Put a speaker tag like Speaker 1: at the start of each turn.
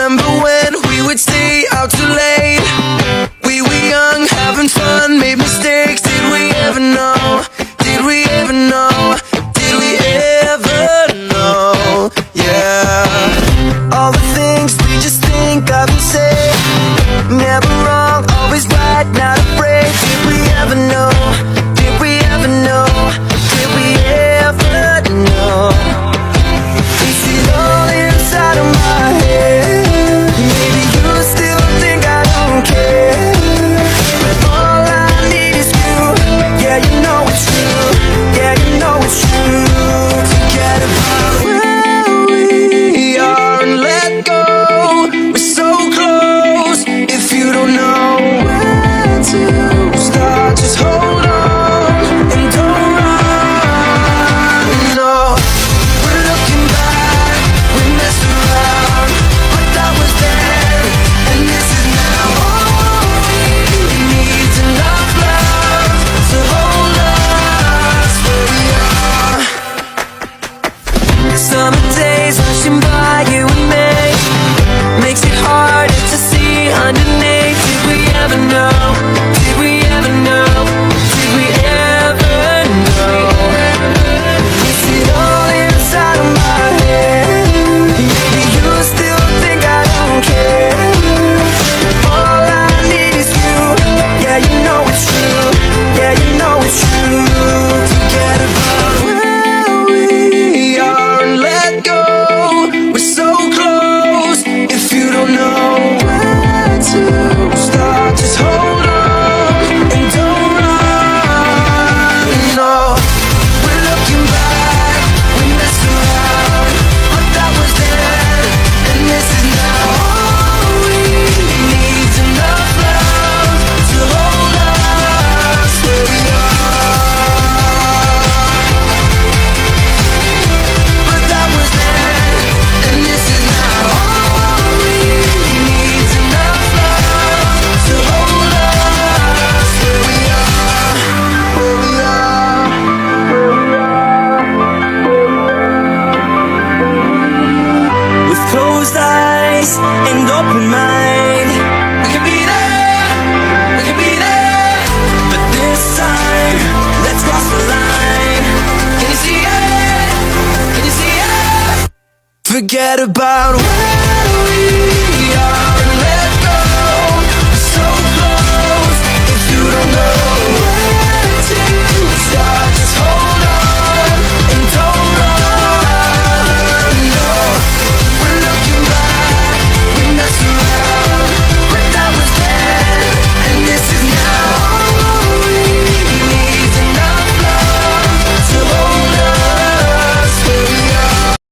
Speaker 1: Remember when we would stay out too late? We were young, having fun, made mistakes. Did we ever know? Did we ever know? Did we ever know? Yeah. All the things we just think of and say, never wrong, always right, not afraid. Did we ever know? Did we ever know? Did we ever know? Is it all inside of my head? Maybe you still think I don't care, but all I need is you. Yeah, you know it's true. Yeah, you know it's true. Forget about where we are and let go. We're so close. If you don't know where to start, just hold on and don't run. No, we're looking back, we messed around, but that was then, and this is now. All we need is enough love to hold us where we are. Summer days rushing by you and me, makes it harder to see underneath. Did we ever know? Did we ever know? Did we ever know? Is it all inside of my head? Maybe you still think I don't care, all I need is you. Yeah, you know it's true. Yeah, you know it's true. Forget about where we are and let go. We're so close. If you don't know where to start, just hold on and don't run. No, we're looking back, we messed around, but that was then, and this is now. All we need is enough love to hold us where we are. But that was then, and this is now. All we need is enough love to hold us where we are. Where we are. With closed eyes and open mind, we can be there, we can be there. But this time, let's cross the line. Can you see it? Can you see it? Forget about where